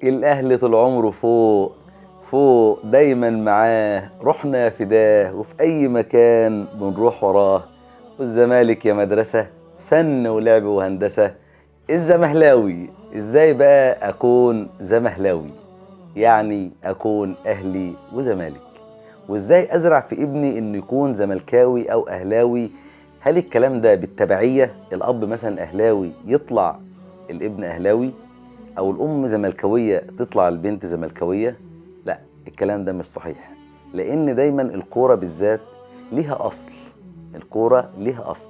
الأهل طول عمره فوق فوق دايما معاه، رحنا فداه وفي أي مكان بنروح وراه. والزمالك يا مدرسة فن ولعب وهندسة. الزمهلاوي ازاي بقى أكون زمهلاوي؟ يعني أكون أهلي وزمالك. وازاي أزرع في ابني إنه يكون زملكاوي أو أهلاوي؟ هل الكلام ده بالتبعية؟ الأب مثلا أهلاوي يطلع الابن أهلاوي، او الام زملكاويه تطلع البنت زملكاويه؟ لا، الكلام ده مش صحيح. لان دايما الكوره بالذات ليها اصل. الكوره ليها اصل.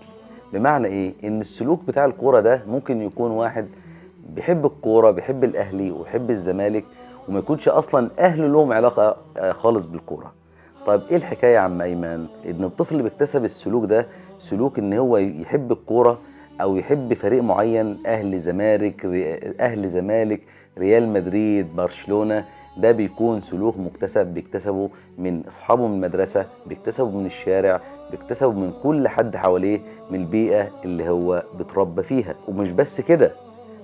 بمعنى ايه؟ ان السلوك بتاع الكوره ده ممكن يكون واحد بيحب الكوره، بيحب الاهلي ويحب الزمالك، وما يكونش اصلا اهله لهم علاقه خالص بالكوره. طيب ايه الحكايه يا عم ايمن؟ ان الطفل بيكتسب السلوك ده، سلوك ان هو يحب الكوره او يحب فريق معين، اهل زمالك، ريال مدريد، برشلونه. ده بيكون سلوك مكتسب، بيكتسبه من اصحابه من المدرسه، بيكتسبه من الشارع، بيكتسبه من كل حد حواليه، من البيئه اللي هو بيتربى فيها. ومش بس كده،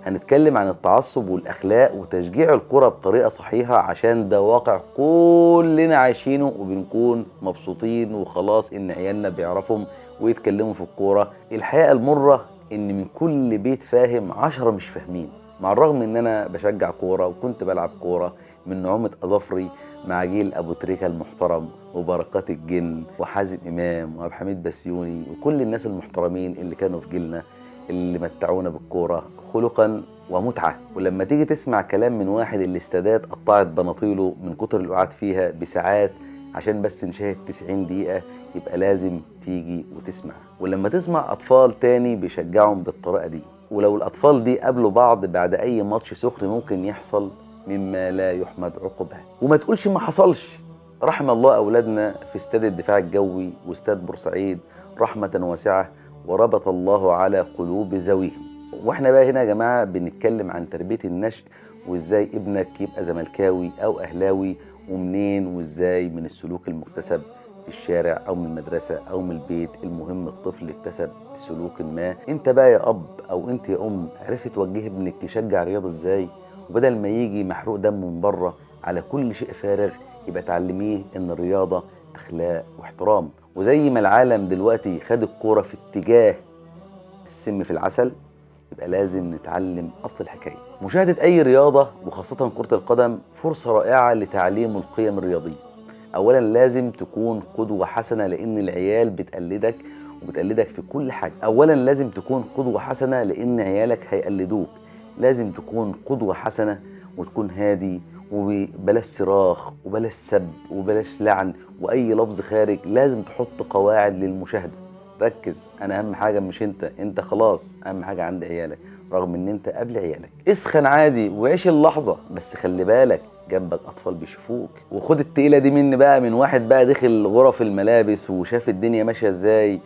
هنتكلم عن التعصب والاخلاق وتشجيع الكرة بطريقة صحيحة، عشان ده واقع كلنا عايشينه وبنكون مبسوطين وخلاص ان عيالنا بيعرفهم ويتكلموا في الكورة. الحقيقة المرة ان من كل بيت فاهم 10 مش فاهمين. مع الرغم ان انا بشجع كورة وكنت بلعب كورة من نعومة اظافري مع جيل ابو تريكة المحترم وبركات الجن وحازم امام وعبد الحميد بسيوني وكل الناس المحترمين اللي كانوا في جيلنا، اللي متعونا بالكورة خلقا ومتعة. ولما تيجي تسمع كلام من واحد اللي استادات قطعت بناطيله من كتر القعاد فيها بساعات عشان بس نشاهد 90 دقيقة، يبقى لازم تيجي وتسمع. ولما تسمع أطفال تاني بيشجعهم بالطريقة دي، ولو الأطفال دي قابلوا بعض بعد أي ماتش سخن، ممكن يحصل مما لا يحمد عقبه. وما تقولش ما حصلش. رحم الله أولادنا في استاد الدفاع الجوي واستاد بورسعيد رحمة واسعة، وربط الله على قلوب ذويهم. واحنا بقى هنا يا جماعه بنتكلم عن تربيه النشء، وازاي ابنك يبقى زملكاوي او اهلاوي، ومنين وازاي؟ من السلوك المكتسب في الشارع او من المدرسه او من البيت. المهم الطفل اكتسب سلوك ما. انت بقى يا اب او انت يا ام عرفت توجه ابنك يشجع رياضه ازاي؟ وبدل ما يجي محروق دم من بره على كل شيء فارغ، يبقى تعلميه ان الرياضه اخلاق واحترام. وزي ما العالم دلوقتي خد الكوره في اتجاه السم في العسل، يبقى لازم نتعلم أصل الحكاية. مشاهدة أي رياضة وخاصة كرة القدم فرصة رائعة لتعليم القيم الرياضية. أولا لازم تكون قدوة حسنة، لأن العيال بتقلدك وبتقلدك في كل حاجة. أولا لازم تكون قدوة حسنة لأن عيالك هيقلدوك. لازم تكون قدوة حسنة وتكون هادي، وبلاش صراخ وبلاش سب وبلاش لعن واي لفظ خارج. لازم تحط قواعد للمشاهده. ركز، انا اهم حاجه مش انت خلاص، اهم حاجه عند عيالك، رغم ان انت قبل عيالك. اسخن عادي وعيش اللحظه، بس خلي بالك جنبك اطفال بيشوفوك. وخد التقيله دي مني بقى، من واحد بقى دخل غرف الملابس وشاف الدنيا ماشيه ازاي،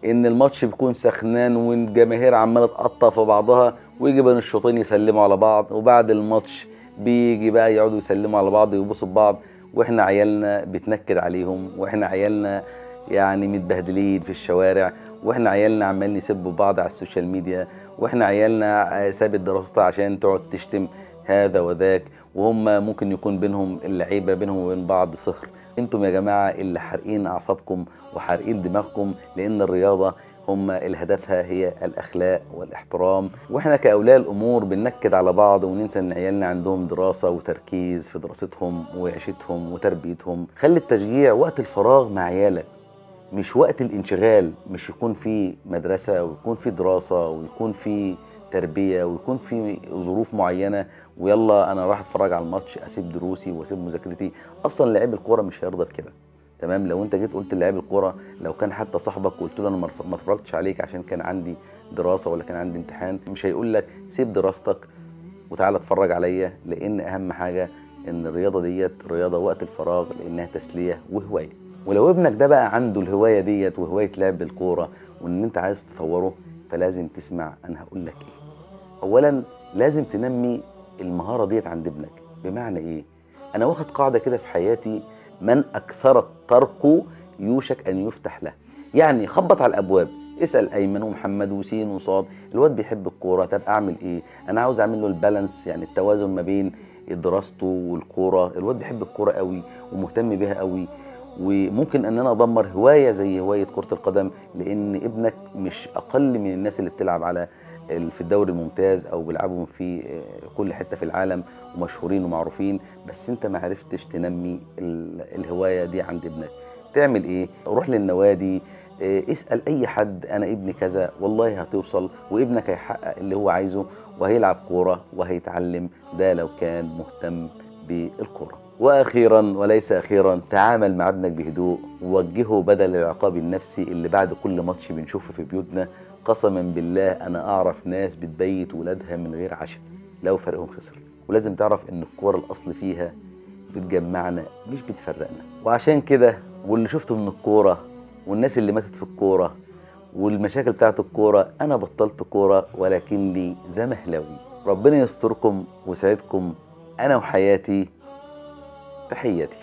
ان الماتش بيكون سخنان والجماهير عماله تقطع في بعضها، ويجي بين الشوطين يسلموا على بعض، وبعد الماتش بيجي بقى يقعدوا يسلموا على بعض ويبوسوا ببعض، واحنا عيالنا بتنكد عليهم، واحنا عيالنا يعني متبهدلين في الشوارع، واحنا عيالنا عمالين يسبوا بعض على السوشيال ميديا، واحنا عيالنا سابت دراستها عشان تقعد تشتم هذا وذاك، وهم ممكن يكون بينهم اللعيبه بينهم وبين بعض صهر. انتم يا جماعه اللي حارقين اعصابكم وحارقين دماغكم، لان الرياضه هم اللي هدفها هي الاخلاق والاحترام. واحنا كاولياء الامور بننكد على بعض وننسى ان عيالنا عندهم دراسه وتركيز في دراستهم وعيشتهم وتربيتهم. خلي التشجيع وقت الفراغ مع عيالك، مش وقت الانشغال. مش يكون في مدرسة ويكون في دراسة ويكون في تربية ويكون في ظروف معينة ويلا انا راح اتفرج على الماتش اسيب دروسي واسيب مذاكرتي. اصلا لعيب الكورة مش هيرضى بكده. تمام؟ لو انت جيت قلت لعيب الكورة، لو كان حتى صاحبك وقلت له انا ما اتفرجتش عليك عشان كان عندي دراسة ولا كان عندي امتحان، مش هيقول لك سيب دراستك وتعالى اتفرج عليا. لان اهم حاجة ان الرياضة ديت رياضة وقت الفراغ، لانها تسلية وهواية. ولو ابنك ده بقى عنده الهواية ديت وهواية لعب الكورة وان انت عايز تطوره، فلازم تسمع انا هقول لك ايه. اولا لازم تنمي المهارة ديت عند ابنك. بمعنى ايه؟ انا واخد قاعدة كده في حياتي: من اكثر الترك يوشك ان يفتح له. يعني خبط على الابواب، اسال ايمن ومحمد وسين وصاد، الواد بيحب الكوره، طب اعمل ايه؟ انا عاوز اعمل له البالانس، يعني التوازن ما بين دراسته والكوره. الواد بيحب الكوره قوي ومهتم بيها قوي، وممكن ان انا ادمر هوايه زي هوايه كره القدم، لان ابنك مش اقل من الناس اللي بتلعب على في الدوري الممتاز او بيلعبوا في كل حته في العالم ومشهورين ومعروفين. بس انت ما عرفتش تنمي الهوايه دي عند ابنك. تعمل ايه؟ روح للنوادي، اسال اي حد انا ابني كذا، والله هتوصل وابنك هيحقق اللي هو عايزه وهيلعب كوره وهيتعلم، ده لو كان مهتم بالكوره. واخيرا وليس اخيرا، تعامل مع ابنك بهدوء ووجهه بدل العقاب النفسي اللي بعد كل ماتش بنشوفه في بيوتنا. قسما بالله انا اعرف ناس بتبيت ولادها من غير عشاء لو فريقهم خسر. ولازم تعرف ان الكوره الاصل فيها بتجمعنا مش بتفرقنا. وعشان كده واللي شفته من الكوره والناس اللي ماتت في الكوره والمشاكل بتاعت الكوره، انا بطلت كوره ولكني زمهلاوي. ربنا يستركم ويسعدكم. انا وحياتي، تحياتي.